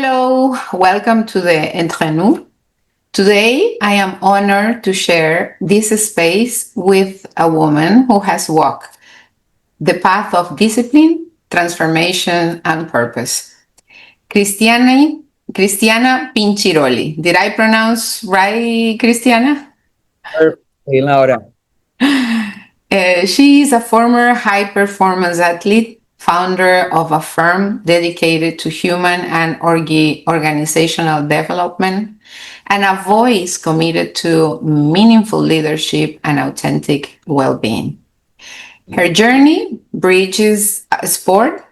Hello, welcome to the Entre Nous. Today, I am honored to share this space with a woman who has walked the path of discipline, transformation, and purpose. Cristiana Pinciroli. Did I pronounce right, Cristiana? Perfectly, Laura. She is a former high performance athlete, founder of a firm dedicated to human and organizational development, and a voice committed to meaningful leadership and authentic well being. Her journey bridges sport,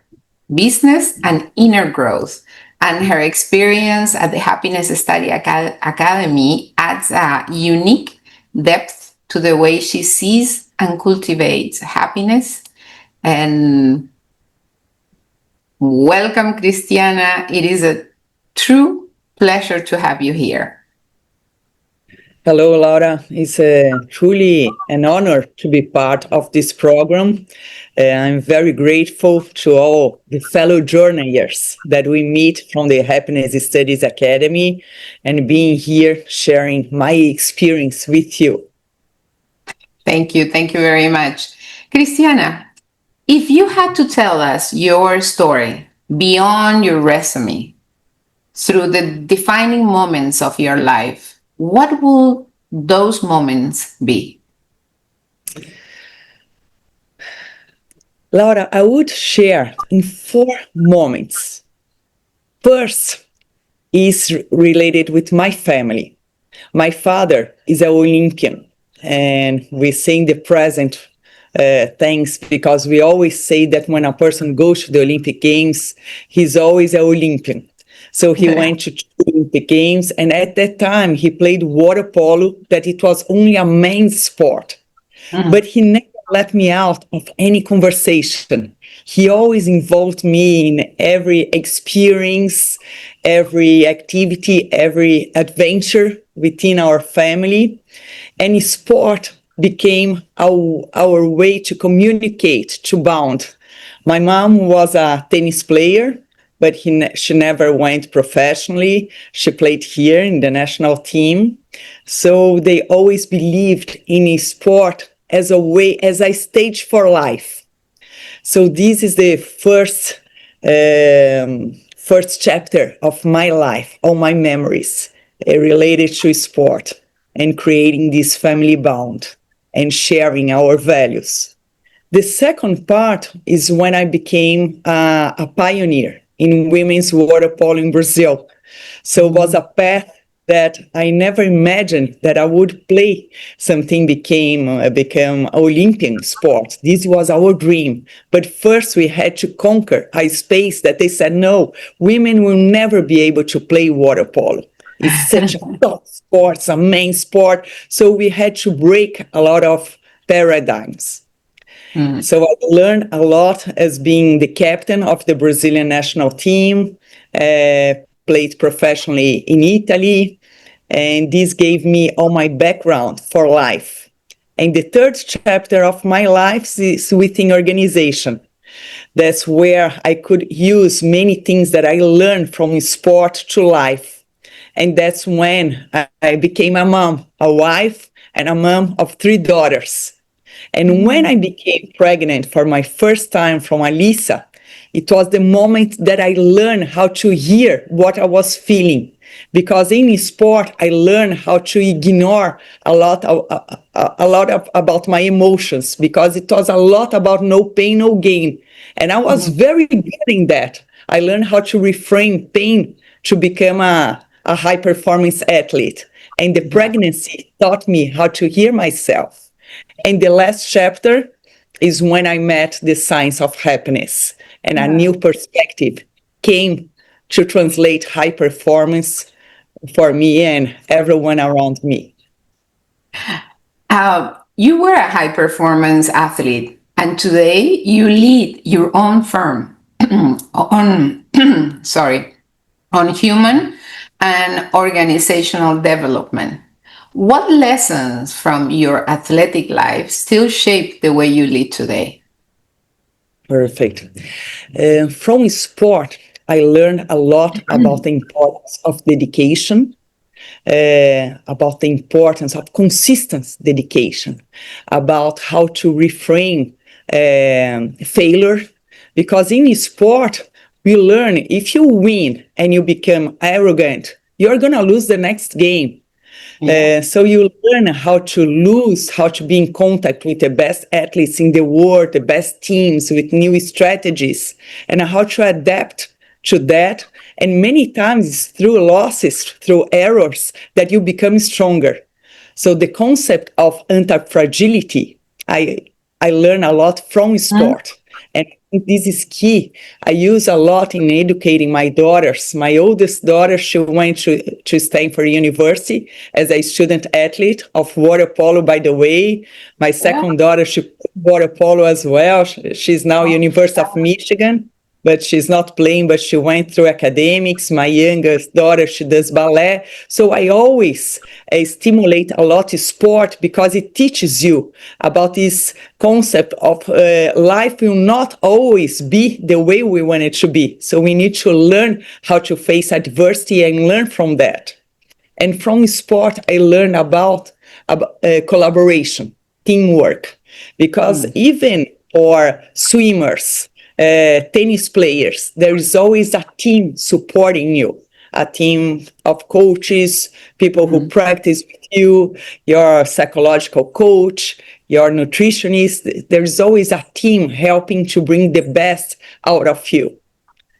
business, and inner growth. And her experience at the Happiness Study Academy adds a unique depth to the way she sees and cultivates happiness. And welcome, Cristiana. It is a true pleasure to have you here. Hello, Laura. It's truly an honor to be part of this program. I'm very grateful to all the fellow journeyers that we meet from the Happiness Studies Academy and being here sharing my experience with you. Thank you. Thank you very much. Cristiana, if you had to tell us your story beyond your resume, through the defining moments of your life, what will those moments be? Laura, I would share in 4 moments. First is related with my family. My father is an Olympian, and we say in the present thanks because we always say that when a person goes to the Olympic Games, he's always an Olympian. So he went to the Olympic Games, and at that time he played water polo, that it was only a men's sport. But he never let me out of any conversation. He always involved me in every experience, every activity, every adventure within our family. And sport became our way to communicate, to bond. My mom was a tennis player, but she never went professionally. She played here in the national team. So they always believed in sport as a stage for life. So this is the first chapter of my life, all my memories related to sport and creating this family bond and sharing our values. The second part is when I became a pioneer in women's water polo in Brazil. So it was a path that I never imagined that I would play something become Olympian sport. This was our dream. But first we had to conquer a space that they said, no, women will never be able to play water polo. It's such a tough sport, it's a main sport. So we had to break a lot of paradigms. So I learned a lot as being the captain of the Brazilian national team, played professionally in Italy, and this gave me all my background for life. And the third chapter of my life is within organization. That's where I could use many things that I learned from sport to life. And that's when I became a mom, a wife, and a mom of 3 daughters. And when I became pregnant for my first time from Alisa, it was the moment that I learned how to hear what I was feeling. Because in sport, I learned how to ignore a lot about my emotions, because it was a lot about no pain, no gain. And I was very good in that. I learned how to reframe pain to become a high performance athlete. And the pregnancy taught me how to hear myself. And the last chapter is when I met the science of happiness, and a new perspective came to translate high performance for me and everyone around me. You were a high performance athlete, and today you lead your own firm on human and organizational development. What lessons from your athletic life still shape the way you lead today? Perfect. From sport, I learned a lot about the importance of dedication, about the importance of consistent dedication, about how to refrain failure. Because in sport, we learn if you win and you become arrogant, you're going to lose the next game. Yeah. So you learn how to lose, how to be in contact with the best athletes in the world, the best teams with new strategies, and how to adapt to that. And many times it's through losses, through errors, that you become stronger. So the concept of anti-fragility, I, I learn a lot from Mhm. sport. And I think this is key. I use a lot in educating my daughters. My oldest daughter, she went to Stanford University as a student athlete of water polo, by the way. My Yeah. second daughter, she played water polo as well. She's now University of Michigan, but she's not playing, but she went through academics. My youngest daughter, she does ballet. So I always stimulate a lot of sport because it teaches you about this concept of life will not always be the way we want it to be. So we need to learn how to face adversity and learn from that. And from sport, I learned about collaboration, teamwork, because Mm. even for swimmers, tennis players, there is always a team supporting you, a team of coaches, people who Mhm. practice with you, your psychological coach, your nutritionist. There is always a team helping to bring the best out of you.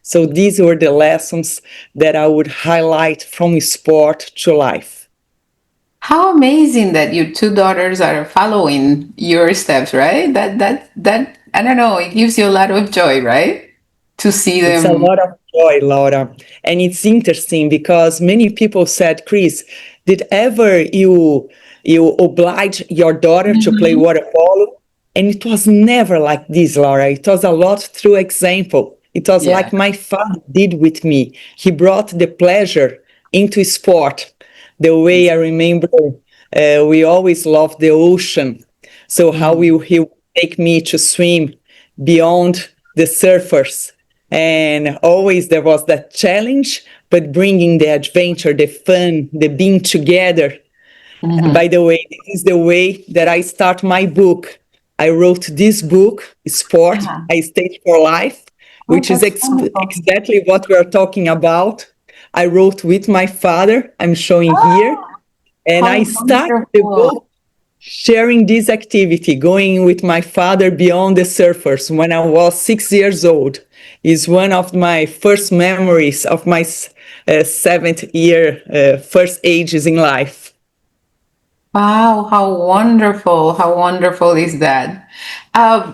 So these were the lessons that I would highlight from sport to life. How amazing that your two daughters are following your steps, right? That I don't know, it gives you a lot of joy, right? To see It's a them. lot of joy, Laura. And it's interesting because many people said, Chris, did ever you oblige your daughter to play Mhm. water polo? And it was never like this, Laura. It was a lot through example. It was Yeah. like my father did with me. He brought the pleasure into sport. The way I remember, we always loved the ocean. So how Mhm. he would take me to swim beyond the surfers, and always there was that challenge, but bringing the adventure, the fun, the being together. By Mhm. the way, this is the way that I start my book. I wrote this book, Sport, Yeah. A Stage for Life, Oh, which is that's wonderful. exactly what we are talking about. I wrote with my father, I'm showing here, Oh, and how I started the wonderful. book sharing this activity, going with my father beyond the surfers when I was 6 years old, is one of my first memories of my seventh year, first ages in life. Wow, how wonderful. How wonderful is that? Uh,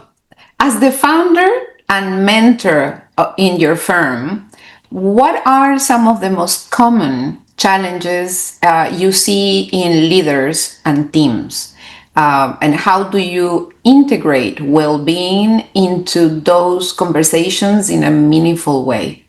as the founder and mentor in your firm, what are some of the most common challenges you see in leaders and teams? And how do you integrate well being into those conversations in a meaningful way?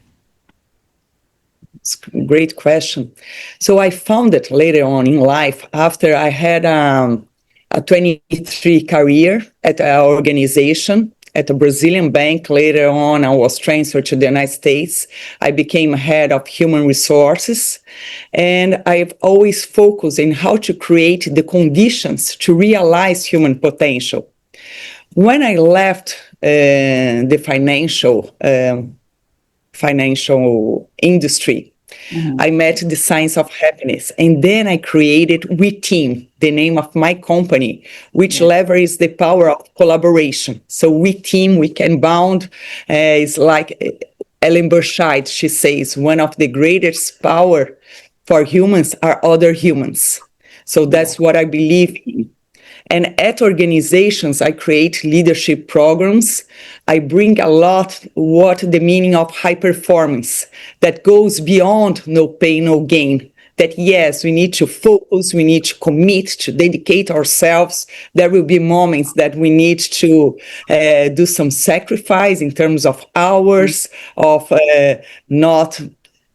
It's a great question. So I found it later on in life after I had a 23 career at an organization at a Brazilian bank. Later on, I was transferred to the United States. I became head of human resources, and I've always focused in how to create the conditions to realize human potential. When I left the financial industry, Mhm. I met the science of happiness. And then I created We Team, the name of my company, which Yeah. leverages the power of collaboration. So We Team, we can bound, is like Ellen Burchard, she says, one of the greatest power for humans are other humans. So Yeah. that's what I believe in. And at organizations, I create leadership programs. I bring a lot what the meaning of high performance that goes beyond no pain, no gain. That yes, we need to focus, we need to commit, to dedicate ourselves. There will be moments that we need to do some sacrifice in terms of hours, of not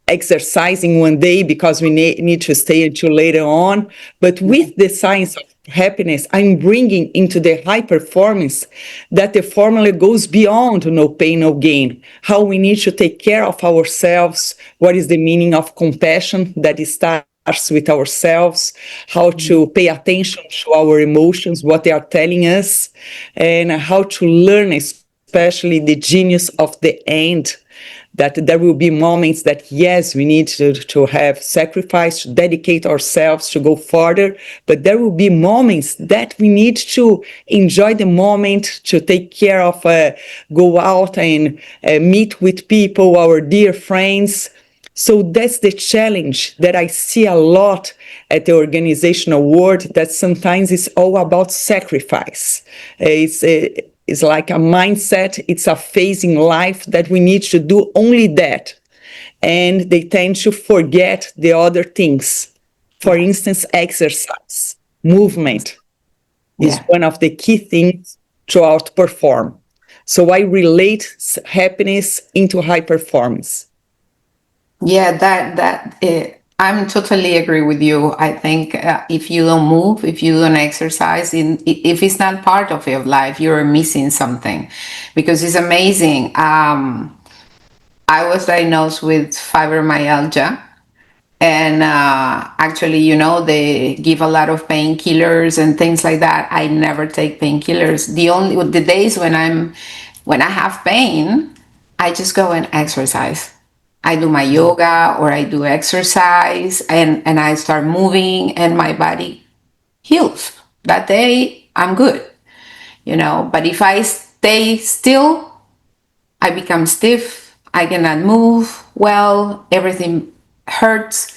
exercising one day because we need to stay until later on. But with the science of happiness, I'm bringing into the high performance that the formula goes beyond no pain, no gain. How we need to take care of ourselves, what is the meaning of compassion that it starts with ourselves, how to pay attention to our emotions, what they are telling us, and how to learn, especially the genius of the end, that there will be moments that, yes, we need to have sacrifice, to dedicate ourselves to go further, but there will be moments that we need to enjoy the moment, to take care of, go out and meet with people, our dear friends. So that's the challenge that I see a lot at the organizational world, that sometimes it's all about sacrifice. It's like a mindset, it's a phase in life that we need to do only that. And they tend to forget the other things. For Yes. instance, exercise, movement is Yeah. one of the key things to outperform. So I relate happiness into high performance. Yeah, I'm totally agree with you. I think if you don't move, if you don't exercise, if it's not part of your life, you're missing something, because it's amazing. I was diagnosed with fibromyalgia, and actually, they give a lot of painkillers and things like that. I never take painkillers. The days when I have pain, I just go and exercise. I do my yoga, or I do exercise, and I start moving, and my body heals. That day I'm good. But if I stay still, I become stiff. I cannot move well. Everything hurts.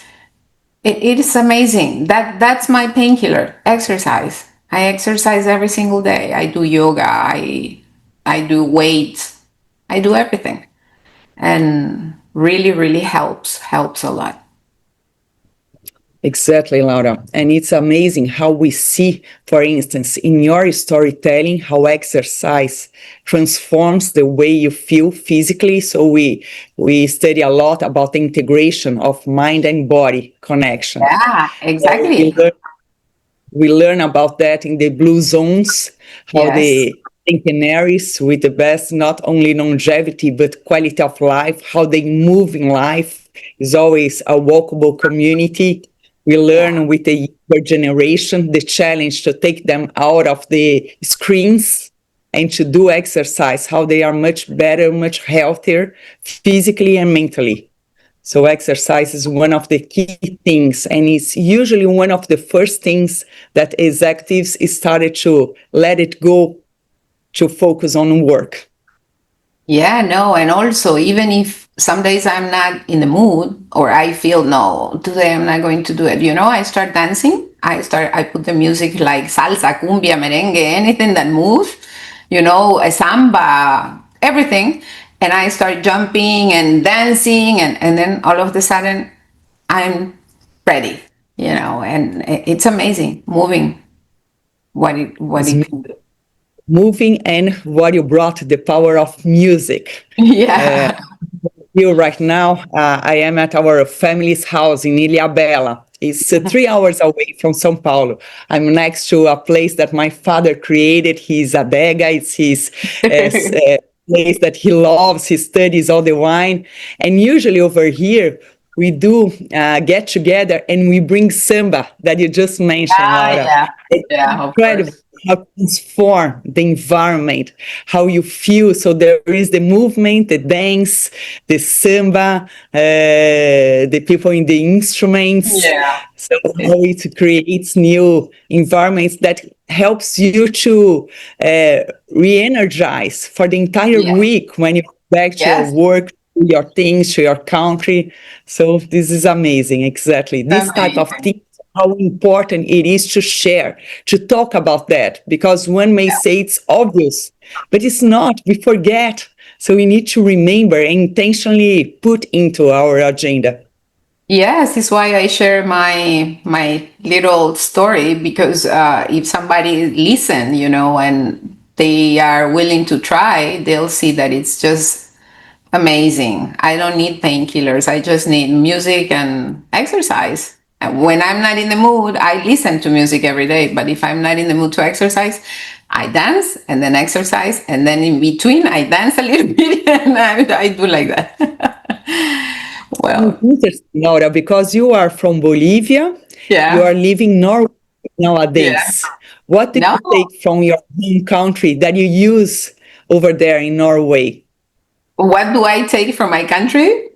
It is amazing. That's my painkiller. Exercise. I exercise every single day. I do yoga. I do weights. I do everything, and really, really helps a lot. Exactly, Laura. And it's amazing how we see, for instance, in your storytelling, how exercise transforms the way you feel physically. So we study a lot about the integration of mind and body connection. Yeah, So exactly. we learn about that in the blue zones, how Yes. the centenaries with the best, not only longevity, but quality of life, how they move in life is always a walkable community. We Yeah. learn with the younger generation the challenge to take them out of the screens and to do exercise, how they are much better, much healthier physically and mentally. So exercise is one of the key things, and it's usually one of the first things that executives started to let it go to focus on work. Yeah, no, and also, even if some days I'm not in the mood, or I feel no, today I'm not going to do it, I start dancing. I put the music like salsa, cumbia, merengue, anything that moves, a samba, everything. And I start jumping and dancing, and then all of a sudden I'm ready, and it's amazing moving, what it It's can do. moving, and what you brought, the power of music. Uh, Yeah. Here right now, I am at our family's house in Ilhabela. It's 3 hours away from São Paulo. I'm next to a place that my father created. His adega. It's his place that he loves. He studies all the wine. And usually over here, we do get together and we bring samba that you just mentioned, Ah, Laura. yeah. It's Yeah, of incredible course. how transform the environment, how you feel. So there is the movement, the dance, the samba, the people in the instruments. Yeah. So how it creates new environments that helps you to re-energize for the entire Yeah. week when you go back to your Yes. work, to your things, to your country. So this is amazing. Exactly. This type of Amazing. thing, how important it is to share, to talk about that, because one may say it's obvious, but it's not. We forget. So we need to remember and intentionally put into our agenda. Yes, it's why I share my little story, because if somebody listen, and they are willing to try, they'll see that it's just amazing. I don't need painkillers. I just need music and exercise. When I'm not in the mood, I listen to music every day. But if I'm not in the mood to exercise, I dance and then exercise. And then in between, I dance a little bit and I do like that. It's Well, interesting, Laura, because you are from Bolivia, you yeah, are living Norway yeah. nowadays. What do No, you take from your home country that you use over there in Norway? what do I take from my country?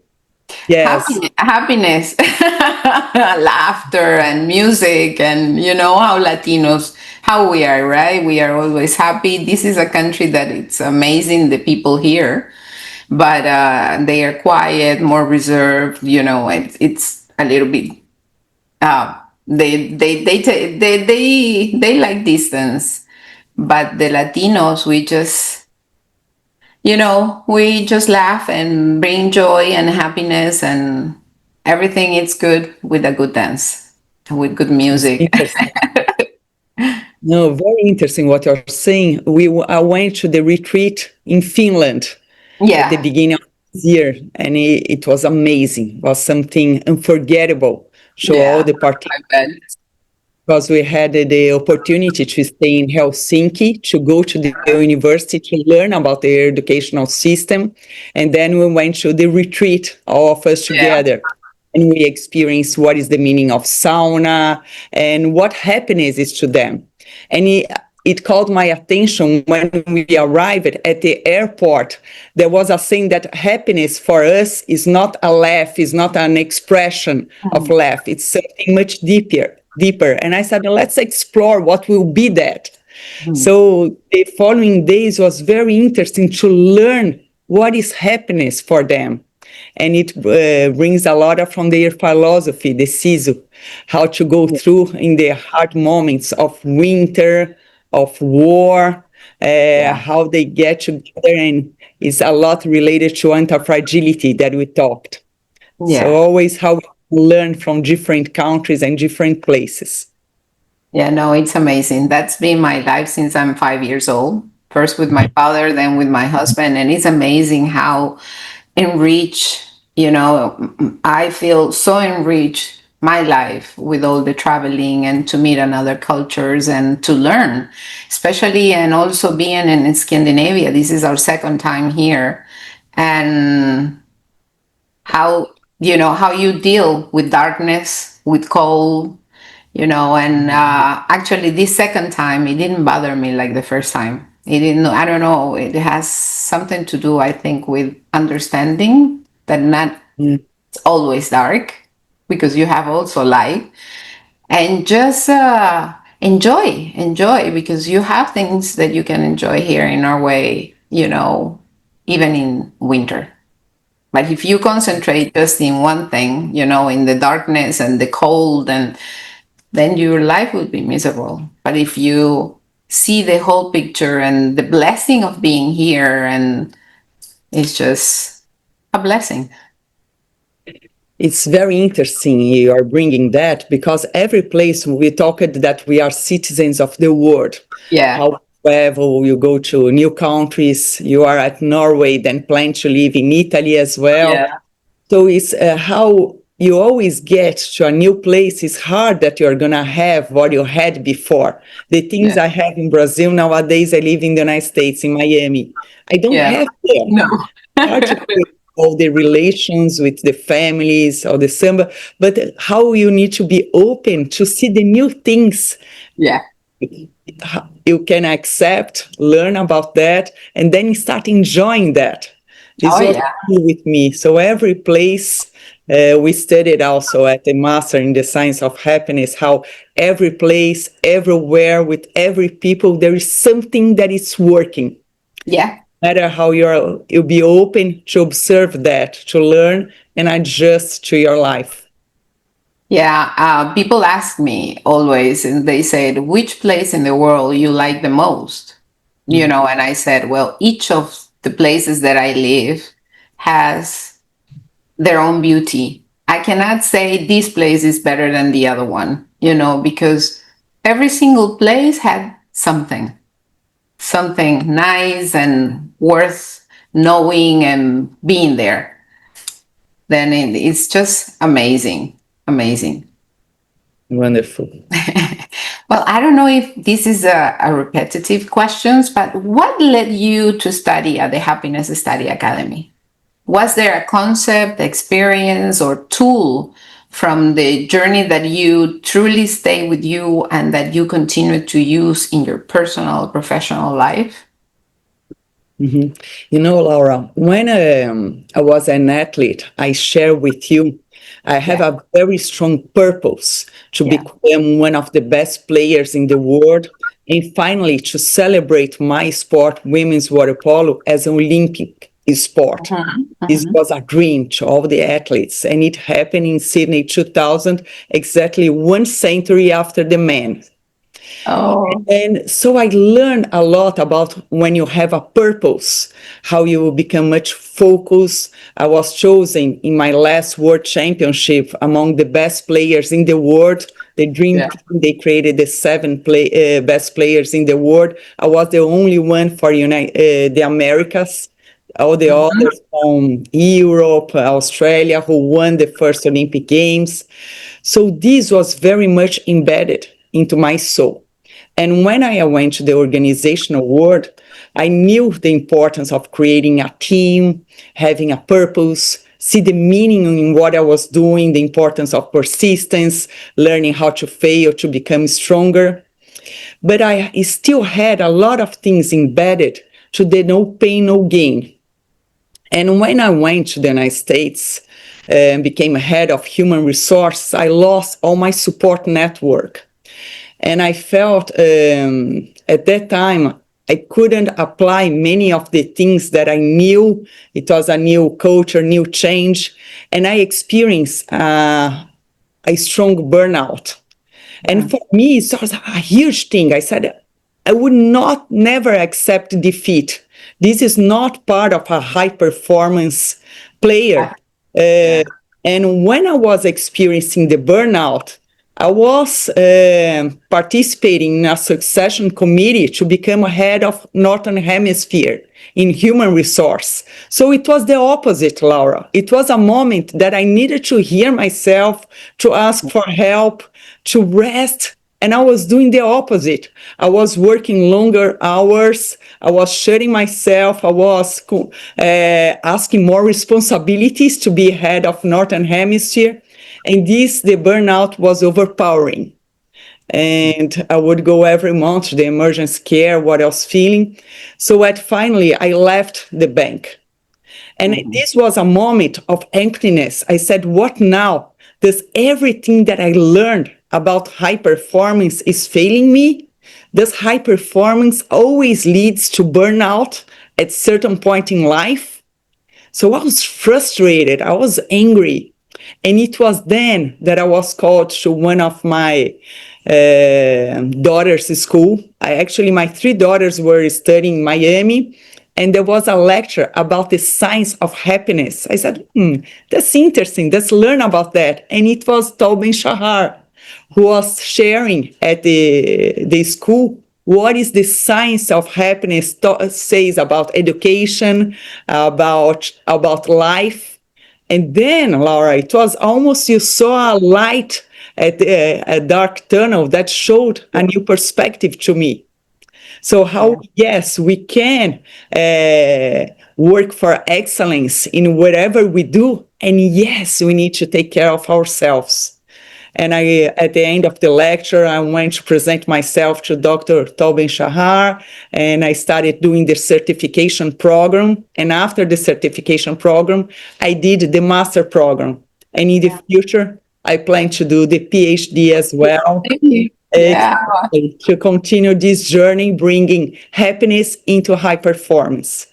Yes, Happiness, laughter, and music, and you know how Latinos, how we are, right? We are always happy. This is a country that it's amazing, the people here, but they are quiet, more reserved. You know, it's a little bit. Uh, they like distance, but the Latinos, we just, you know, we just laugh and bring joy and happiness, and everything is good with a good dance, with good it's music. interesting. No, very interesting what you're saying. I went to the retreat in Finland at the Yeah, beginning of this year, and it was amazing. It was something unforgettable to all yeah, the participants I bet. because we had the opportunity to stay in Helsinki, to go to the university to learn about their educational system. And then we went to the retreat, all of us Yeah, together. And we experienced what is the meaning of sauna and what happiness is to them. And it called my attention when we arrived at the airport. There was a saying that happiness for us is not a laugh, is not an expression of mhm, laugh. It's something much deeper. And I said, let's explore what will be that. mhm. So the following days was very interesting to learn what is happiness for them. And it brings a lot of from their philosophy, the sisu, how to go through in the hard moments of winter, of war, Yeah, how they get together, and it's a lot related to anti-fragility that we talked. So yeah. always how we learn from different countries and different places. Yeah, no, it's amazing. That's been my life since I'm 5 years old. First with my father, then with my husband. And it's amazing how enriched, you know, I feel so enriched my life with all the traveling and to meet another cultures and to learn, especially and also being in Scandinavia. This is our second time here. And how, you know, how you deal with darkness, with cold, you know, and actually this second time it didn't bother me like the first time. It didn't, I don't know, it has something to do, I think, with understanding that not Mm. always dark, because you have also light, and just enjoy, because you have things that you can enjoy here in Norway, you know, even in winter. But if you concentrate just in one thing, you know, in the darkness and the cold, and then your life would be miserable. But if you see the whole picture and the blessing of being here, and it's just a blessing. It's very interesting you are bringing that because every place we talked that we are citizens of the world. Yeah, How you travel, you go to new countries, you are at Norway, then plan to live in Italy as well. yeah, So it's how you always get to a new place. It's hard that you're going to have what you had before. The things yeah, I have in Brazil nowadays, I live in the United States, in Miami. I don't yeah. have there. No. Hard to create all the relations with the families or the samba, but how you need to be open to see the new things Yeah. you can accept, learn about that, and then start enjoying that. This Oh, was yeah. cool with me. So every place we studied also at the master in the science of happiness, how every place, everywhere, with every people, there is something that is working. Yeah. Matter how you'll be open to observe that, to learn and adjust to your life. Yeah. People ask me always, and they said, which place in the world you like the most? You Mm. know, and I said, well, each of the places that I live has their own beauty. I cannot say this place is better than the other one, you know, because every single place had something nice and worth knowing and being there. Then it's just amazing, amazing. Wonderful. Well, I don't know if this is a repetitive question, but what led you to study at the Happiness Study Academy? Was there a concept, experience, or tool from the journey that you truly stay with you and that you continue to use in your personal, professional life? Mhm. You know, Laura, when I was an athlete, I share with you, I have Yeah, a very strong purpose to yeah. become one of the best players in the world and finally to celebrate my sport, women's water polo, as an Olympic sport. Mhm, This mhm. was a dream to all the athletes, and it happened in Sydney 2000, exactly one century after the men. Oh, And so I learned a lot about when you have a purpose, how you become much focused. I was chosen in my last world championship among the best players in the world. The dream yeah. team, they created the best players in the world. I was the only one for the Americas. All the Mhm. others from Europe, Australia, who won the first Olympic Games. So this was very much embedded into my soul. And when I went to the organizational world, I knew the importance of creating a team, having a purpose, see the meaning in what I was doing, the importance of persistence, learning how to fail to become stronger. But I still had a lot of things embedded to the no pain, no gain. And when I went to the United States and became head of human resources, I lost all my support network. And I felt at that time I couldn't apply many of the things that I knew. It was a new culture, new change. And I experienced a strong burnout. And Mm. for me, it was a huge thing. I said, I would not never accept defeat. This is not part of a high performance player. Uh, Yeah. and when I was experiencing the burnout, I was participating in a succession committee to become a head of Northern Hemisphere in human resource. So it was the opposite, Laura. It was a moment that I needed to hear myself, to ask for help, to rest. And I was doing the opposite. I was working longer hours. I was shutting myself. I was asking more responsibilities to be head of Northern Hemisphere. And the burnout was overpowering. And I would go every month to the emergency care, what I was feeling. So finally, I left the bank. And Mhm. this was a moment of emptiness. I said, what now? Does everything that I learned about high performance is failing me? Does high performance always leads to burnout at certain point in life? So I was frustrated. I was angry. And it was then that I was called to one of my daughters' school. My three daughters were studying in Miami, and there was a lecture about the science of happiness. I said, that's interesting. Let's learn about that. And it was Tobin Shahar who was sharing at the school what is the science of happiness says about education, about life. And then, Laura, it was almost you saw a light at a dark tunnel that showed a new perspective to me. So how, Yeah. yes, we can work for excellence in whatever we do. And yes, we need to take care of ourselves. And at the end of the lecture, I went to present myself to Dr. Tobin Shahar, and I started doing the certification program. And after the certification program, I did the master program. And in the Yeah. future, I plan to do the PhD as well. Yeah. Exactly, to continue this journey, bringing happiness into high performance.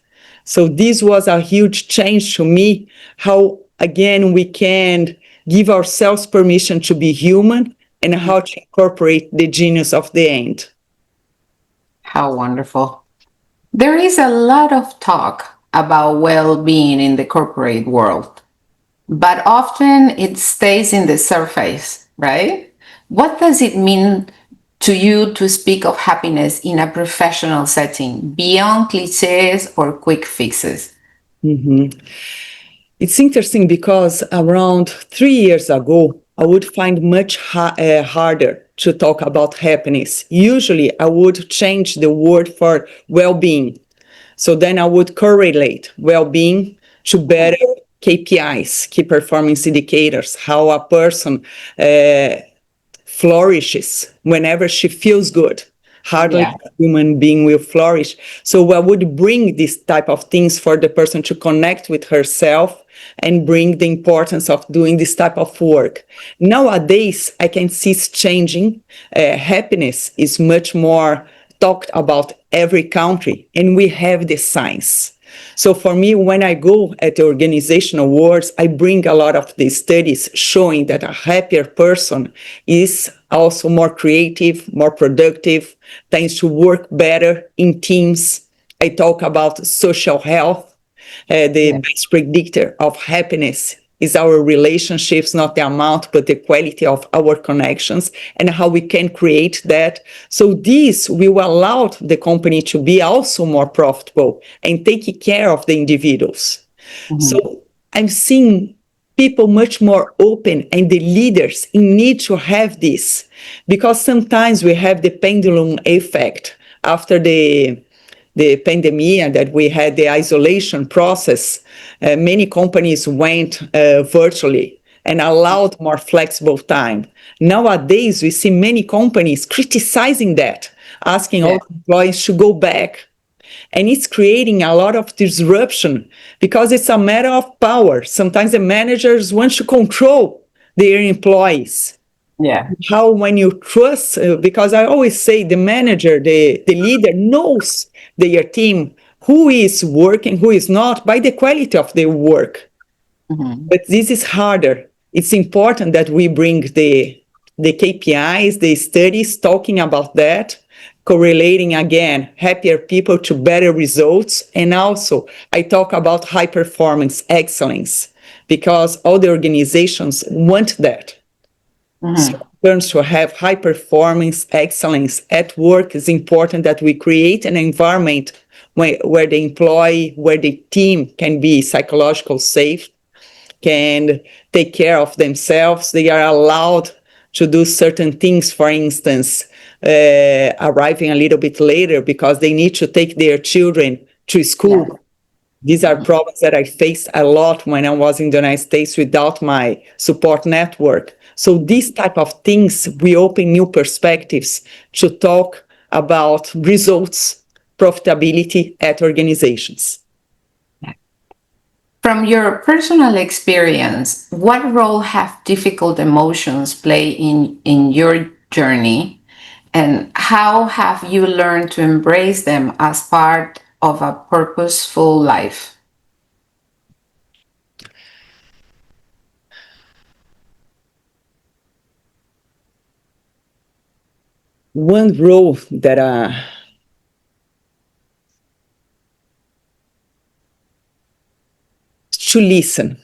So this was a huge change to me, how again we can give ourselves permission to be human and how to incorporate the genius of the end. How wonderful. There is a lot of talk about well being in the corporate world, but often it stays in the surface, right? What does it mean to you to speak of happiness in a professional setting beyond cliches or quick fixes? Mhm. It's interesting because around 3 years ago, I would find much harder to talk about happiness. Usually, I would change the word for well-being. So then I would correlate well-being to better KPIs, key performance indicators, how a person flourishes whenever she feels good. Hardly Yeah. a human being will flourish. So I would bring this type of things for the person to connect with herself and bring the importance of doing this type of work. Nowadays, I can see it's changing. Happiness is much more talked about every country, and we have the science. So for me, when I go at the organization awards, I bring a lot of the studies showing that a happier person is also more creative, more productive, tends to work better in teams. I talk about social health. The Yeah. best predictor of happiness is our relationships, not the amount, but the quality of our connections and how we can create that. So this will allow the company to be also more profitable and taking care of the individuals. Mhm. So I'm seeing people much more open and the leaders need to have this because sometimes we have the pendulum effect after the pandemic that we had the isolation process. Many companies went virtually and allowed more flexible time. Nowadays, we see many companies criticizing that, asking Yeah. all employees to go back, and it's creating a lot of disruption because it's a matter of power. Sometimes the managers want to control their employees. Yeah. How when you trust, because I always say the manager, the leader knows their team, who is working, who is not, by the quality of their work. Mhm. But this is harder. It's important that we bring the KPIs, the studies talking about that, correlating again happier people to better results. And also, I talk about high performance excellence because all the organizations want that. So, Mhm. in terms to have high performance excellence at work, it's important that we create an environment where the employee, where the team can be psychological safe, can take care of themselves. They are allowed to do certain things, for instance, arriving a little bit later because they need to take their children to Yeah. school. These are Mhm. problems that I faced a lot when I was in the United States without my support network. So these type of things, we open new perspectives to talk about results, profitability at organizations. From your personal experience, what role have difficult emotions play in your journey, and how have you learned to embrace them as part of a purposeful life? One role that to listen.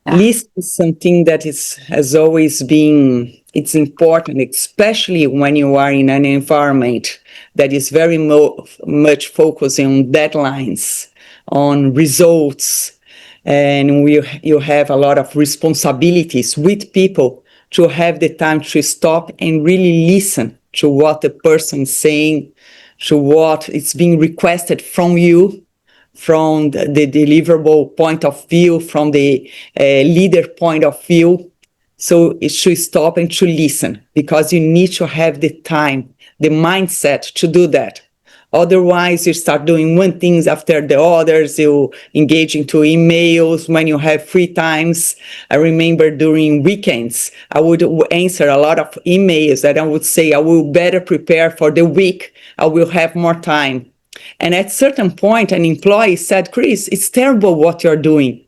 Yeah. Listen is something that has always been it's important, especially when you are in an environment that is very much focusing on deadlines, on results, and you have a lot of responsibilities with people to have the time to stop and really listen to what the person is saying, to what is being requested from you, from the deliverable point of view, from the leader point of view. So it should stop and to listen because you need to have the time, the mindset to do that. Otherwise, you start doing one things after the others. You engage into emails when you have free times. I remember during weekends, I would answer a lot of emails that I would say I will better prepare for the week. I will have more time. And at certain point, an employee said, Chris, it's terrible what you're doing,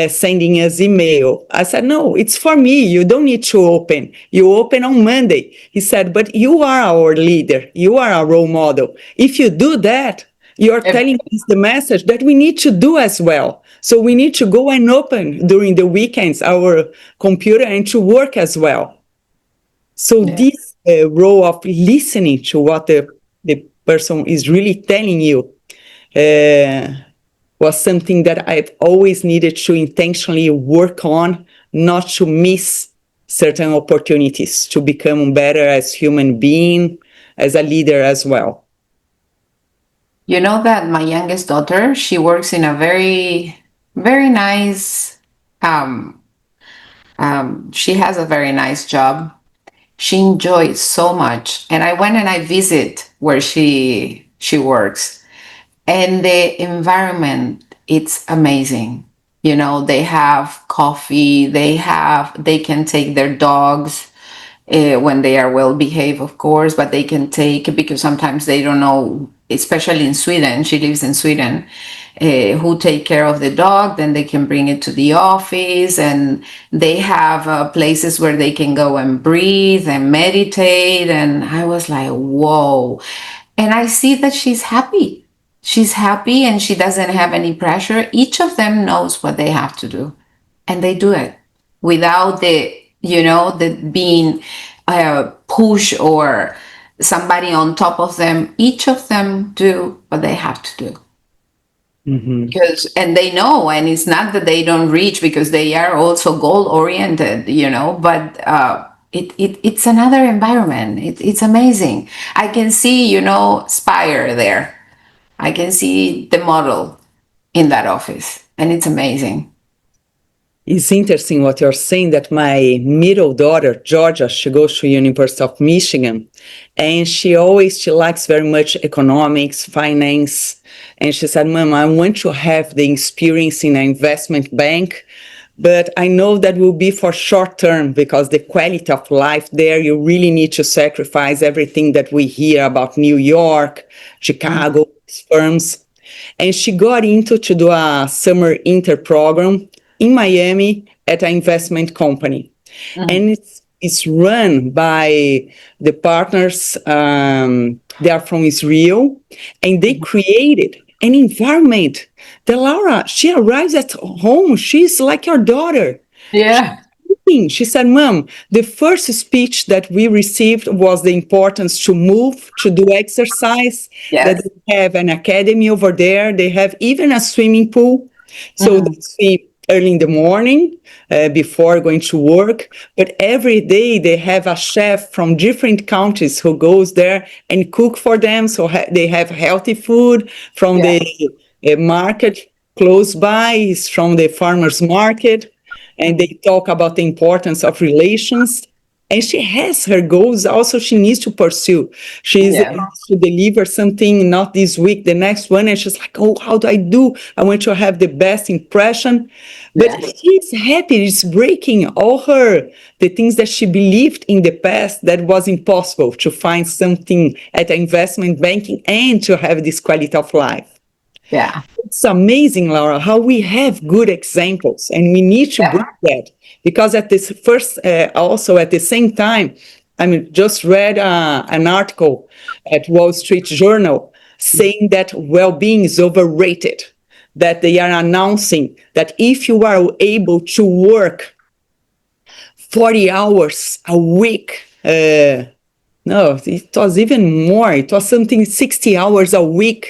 sending us email. I said, no, it's for me. You don't need to open. You open on Monday. He said, but you are our leader. You are our role model. If you do that, you're Ev- telling us the message that we need to do as well. So we need to go and open during the weekends our computer and to work as well. So Yeah. this role of listening to what the person is really telling you uh, was something that I've always needed to intentionally work on, not to miss. certain opportunities to become better as human being, as a leader as well. You know that my youngest daughter, she works in a very, very nice, um, she has a very nice job. She enjoys so much. And I went and I visit where she works. And the environment, it's amazing. You know, they have coffee, they can take their dogs when they are well behaved, of course, but they can take, because sometimes they don't know, especially in Sweden, she lives in Sweden, who take care of the dog. Then they can bring it to the office, and they have places where they can go and breathe and meditate. And I was like, whoa. And I see that she's happy. She's happy and she doesn't have any pressure. Each of them knows what they have to do, and they do it without the being push or somebody on top of them. Each of them do what they have to do, Mm-hmm. because and they know, and it's not that they don't reach, because they are also goal oriented, but it's another environment. It's amazing. I can see, Spire there. I can see the model in that office, and it's amazing. It's interesting what you're saying, that my middle daughter, Georgia, she goes to University of Michigan, and she likes very much economics, finance. And she said, Mom, I want to have the experience in an investment bank, but I know that will be for short term, because the quality of life there, you really need to sacrifice everything that we hear about New York, Mm. Chicago, firms. And she got into to do a summer inter program in Miami at an investment company. Mm. And it's run by the partners. They are from Israel, and they created an environment that, Laura, she arrives at home, she's like your daughter. Yeah. She said, Mom, the first speech that we received was the importance to move, to do exercise, that Yes. they have an academy over there. They have even a swimming pool. So they Mhm. swim early in the morning before going to work. But every day they have a chef from different countries who goes there and cook for them. So they have healthy food from the Yes. market close by, is from the farmer's market, and Mhm. they talk about the importance of relations. And she has her goals also she needs to pursue. She's Yes. to deliver something, not this week, the next one, and she's like, oh, how do I do? I want to have the best impression. But Yes. she's happy. It's breaking all the things that she believed in the past that was impossible to find something at investment banking and to have this quality of life. Yeah. It's amazing, Laura, how we have good examples, and we need to Yeah. bring that, because at this first, also at the same time, I mean, just read an article at Wall Street Journal saying that well-being is overrated. That they are announcing that if you are able to work 40 hours a week, no, it was even more. It was something 60 hours a week.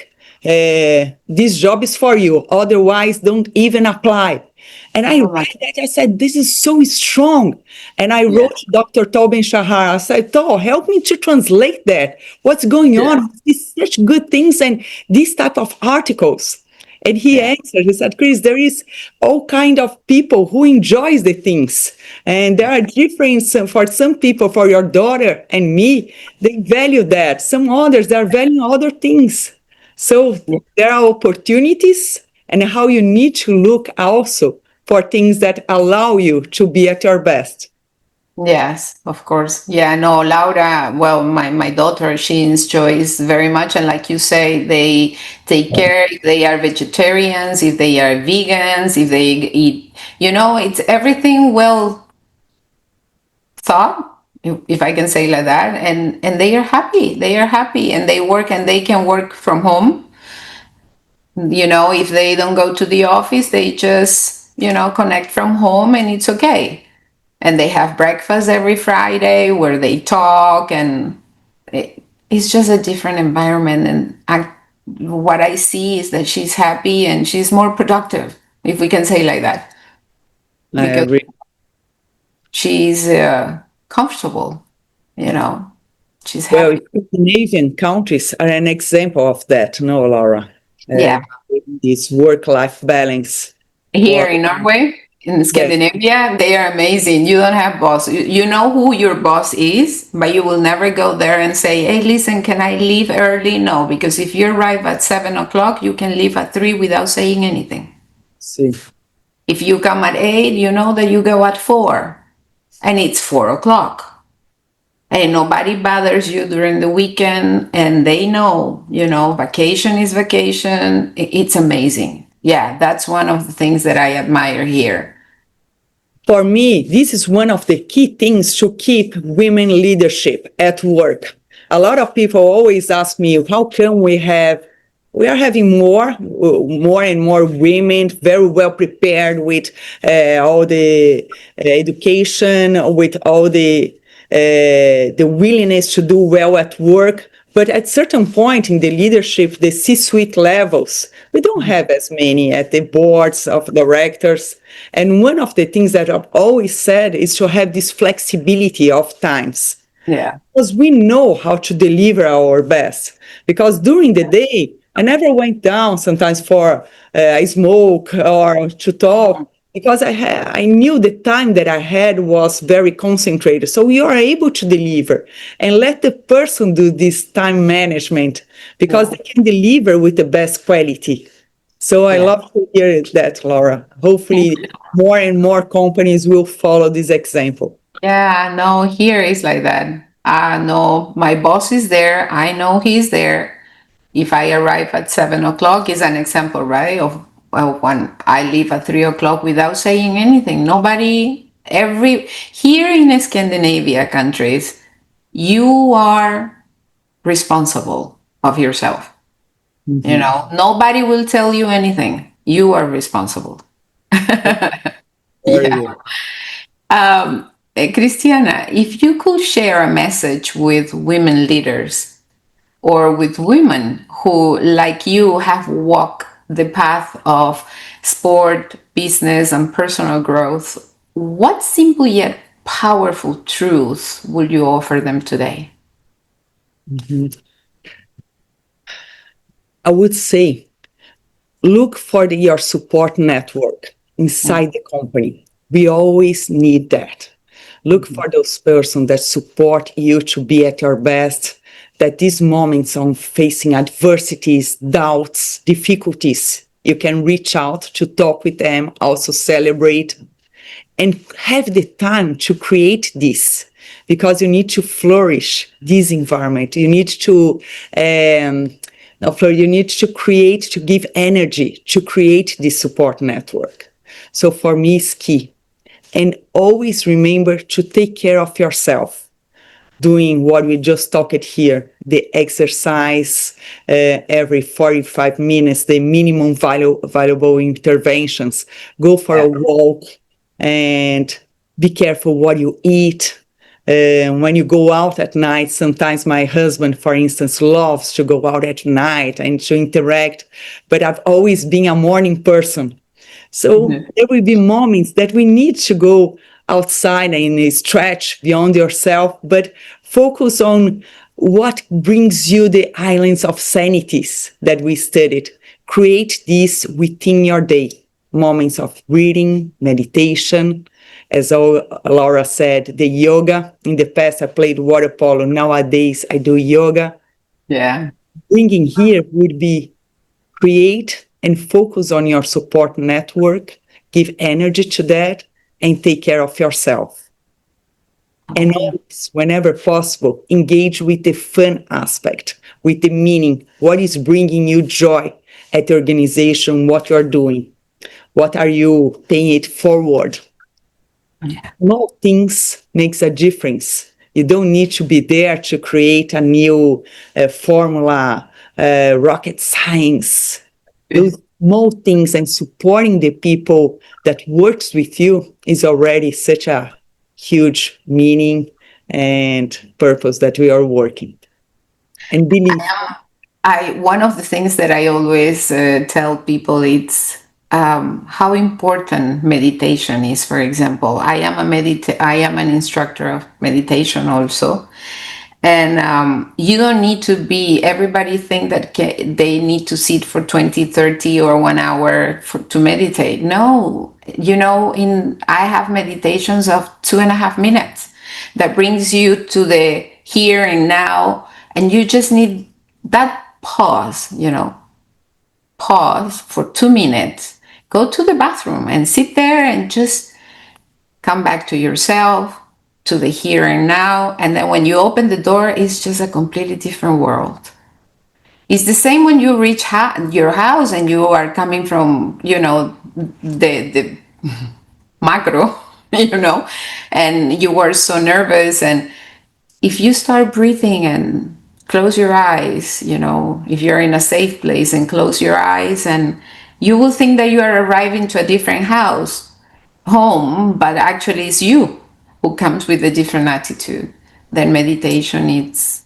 This job is for you. Otherwise, don't even apply. And I Oh my. read that. I said, this is so strong. And I Yeah. wrote to Dr. Tobin Shahar. I said, Toh, help me to translate that. What's going Yeah. on? These such good things and these type of articles. And he Yeah. answered, he said, Chris, there is all kind of people who enjoys the things. And there are difference for some people, for your daughter and me, they value that. Some others, they are valuing other things. So Yeah. there are opportunities, and how you need to look also for things that allow you to be at your best. Yes, of course. Yeah, no, Laura, well, my daughter, she enjoys very much. And like you say, they take care if they are vegetarians, if they are vegans, if they eat, it's everything well thought, if I can say like that. And they are happy. They are happy, and they work, and they can work from home. If they don't go to the office, they just, connect from home, and it's okay. And they have breakfast every Friday where they talk, and it's just a different environment. And what I see is that she's happy and she's more productive, if we can say like that, I because agree. she's comfortable, you know, she's Well, happy. Scandinavian countries are an example of that, no, Laura? Uh, Yeah. this work-life balance. Here Or in Norway, in yes, Scandinavia, they are amazing. You don't have boss. You know who your boss is, but you will never go there and say, "Hey, listen, can I leave early?" No, because if you arrive at 7 o'clock, you can leave at 3 without saying anything. see. If you come at 8, you know that you go at 4, and it's 4 o'clock. And nobody bothers you during the weekend, and they know, vacation is vacation. It's amazing. Yeah, that's one of the things that I admire here. For me, this is one of the key things to keep women leadership at work. A lot of people always ask me, how come we are having more and more women very well prepared with all the education, with all the willingness to do well at work. But at certain point in the leadership, the C-suite levels, we don't have as many at the boards of directors. And one of the things that I've always said is to have this flexibility of times Yeah. because we know how to deliver our best. Because during the day, I never went down sometimes for a smoke or to talk because I knew the time that I had was very concentrated. So you are able to deliver and let the person do this time management because Yeah. they can deliver with the best quality. So I Yeah. love to hear that, Laura. Hopefully, more and more companies will follow this example. Yeah, no, here is like that. No, my boss is there. I know he's there. If I arrive at 7 o'clock, is an example, right? Of well, when I leave at 3 o'clock without saying anything. Nobody, here in Scandinavia countries, you are responsible of yourself. Mhm. Nobody will tell you anything. You are responsible. Very Yeah. good. Cristiana, if you could share a message with women leaders or with women who, like you, have walked the path of sport, business, and personal growth, what simple yet powerful truths would you offer them today? Mhm. I would say look for your support network inside the company. We always need that. Look Mhm. for those persons that support you to be at your best, that these moments of facing adversities, doubts, difficulties, you can reach out to talk with them, also celebrate and have the time to create this because you need to flourish this environment. You need to you need to create, to give energy, to create this support network. So for me, it's key. And always remember to take care of yourself doing what we just talked here, the exercise every 45 minutes, the minimum valuable interventions, go for a Yeah. walk and be careful what you eat. When you go out at night, sometimes my husband, for instance, loves to go out at night and to interact, but I've always been a morning person. So Mhm. there will be moments that we need to go outside and stretch beyond yourself, but focus on what brings you the islands of sanities that we studied. Create this within your day. Moments of reading, meditation, as Laura said, the yoga. In the past, I played water polo. Nowadays, I do yoga. Yeah. Bringing here would be create and focus on your support network, give energy to that, and take care of yourself. And Okay. always, whenever possible, engage with the fun aspect, with the meaning, what is bringing you joy at the organization, what you're doing, what are you paying it forward. Yeah. Small things makes a difference. You don't need to be there to create a new formula, rocket science. Those small things and supporting the people that works with you is already such a huge meaning and purpose that we are working. And believe. I One of the things that I always tell people, it's how important meditation is. For example, I am an instructor of meditation also, and you don't need to be. Everybody think that they need to sit for 20, 30, or 1 hour to meditate. No, in I have meditations of 2.5 minutes that brings you to the here and now, and you just need that pause for 2 minutes, go to the bathroom and sit there and just come back to yourself, to the here and now. And then when you open the door, it's just a completely different world. It's the same when you reach your house and you are coming from, the macro, and you were so nervous. And if you start breathing and close your eyes, if you're in a safe place and close your eyes, and you will think that you are arriving to a different home, but actually it's you who comes with a different attitude. Then meditation, it's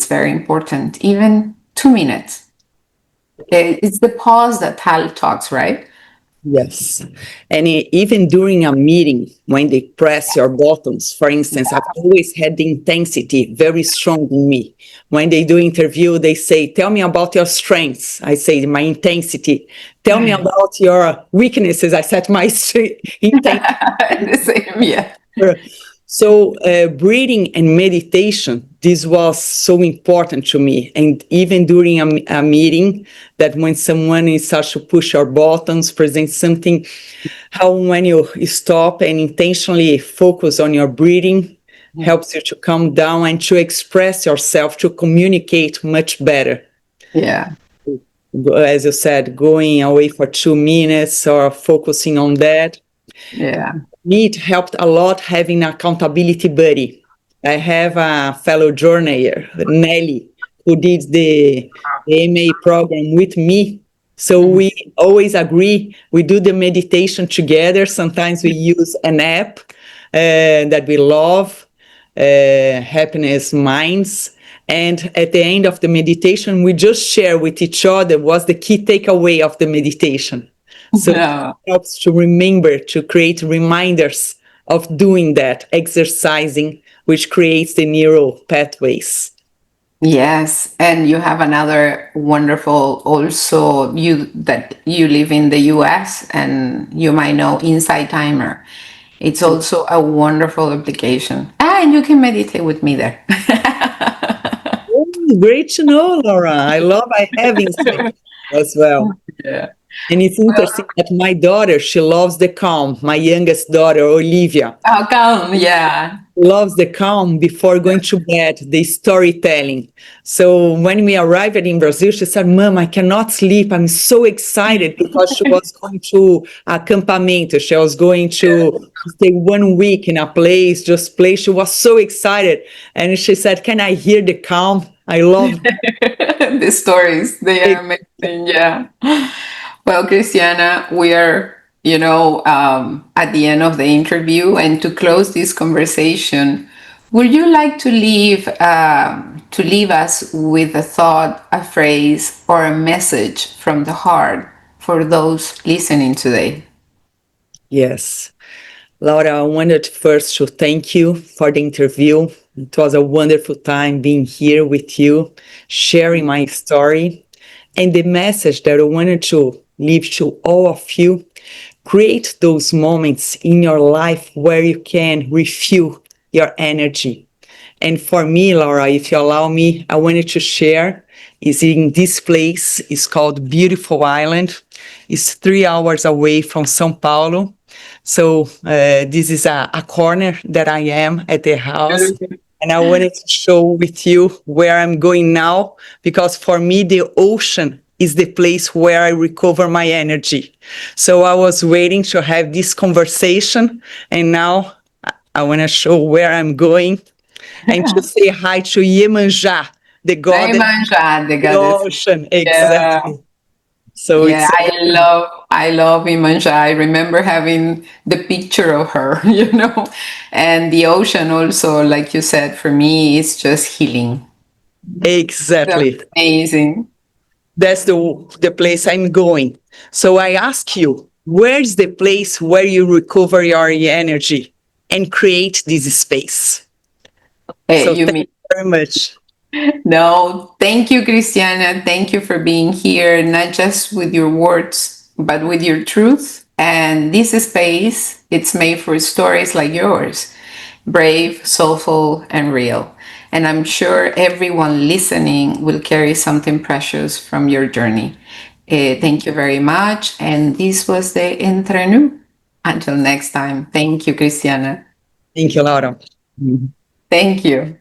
very important. Even 2 minutes. It's the pause that Tal talks, right? Yes. And even during a meeting, when they press your buttons, for instance, I've always had the intensity very strong in me. When they do interview, they say, tell me about your strengths. I say my intensity. Tell me about your weaknesses. I set my intensity. The same, yeah. So, breathing and meditation, this was so important to me. And even during a meeting, that when someone is starts to push your buttons, present something, how when you stop and intentionally focus on your breathing, helps you to calm down and to express yourself, to communicate much better. Yeah. As you said, going away for 2 minutes or focusing on that. Yeah. Me, it helped a lot having an accountability buddy. I have a fellow journaler, Nelly, who did the MA program with me. So we always agree. We do the meditation together. Sometimes we use an app that we love, Happiness Minds. And at the end of the meditation, we just share with each other what's the key takeaway of the meditation. So No. it helps to remember, to create reminders of doing that, exercising, which creates the neural pathways. Yes, and you have another wonderful also that you live in the US, and you might know Insight Timer. It's also a wonderful application. And you can meditate with me there. Oh, great to know, Laura. I have insight as well. Yeah. And it's interesting that my daughter, she loves the calm. My youngest daughter, Olivia, How come? Yeah. loves the calm before going to bed, the storytelling. So when we arrived in Brazil, she said, Mom, I cannot sleep. I'm so excited because she was going to acampamento. She was going to stay 1 week in a place, just play. She was so excited. And she said, can I hear the calm? I love The stories, they it. are amazing. Yeah. Well, Cristiana, we are, at the end of the interview, and to close this conversation, would you like to leave us with a thought, a phrase, or a message from the heart for those listening today? Yes. Laura, I wanted first to thank you for the interview. It was a wonderful time being here with you, sharing my story. And the message that I wanted to leave to all of you, create those moments in your life where you can refuel your energy. And for me, Laura, if you allow me, I wanted to share is in this place. It's called Beautiful Island. It's 3 hours away from São Paulo. So this is a corner that I am at the house. And I wanted to show with you where I'm going now, because for me, the ocean is the place where I recover my energy. So I was waiting to have this conversation, and now I want to show where I'm going and to say hi to Iemanjá, the goddess Naimanja, the of the goddess. ocean. Yeah. Exactly. So Yeah, it's I love Imanja. I remember having the picture of her, and the ocean also, like you said, for me, it's just healing. So exactly. amazing. That's the place I'm going. So I ask you, where's the place where you recover your energy and create this space? Hey, So you thank mean? you very much. No, thank you, Cristiana. Thank you for being here, not just with your words, but with your truth. And this space, it's made for stories like yours, brave, soulful, and real. And I'm sure everyone listening will carry something precious from your journey. Thank you very much. And this was the Entre Nous. Until next time, thank you, Cristiana. Thank you, Laura. Thank you.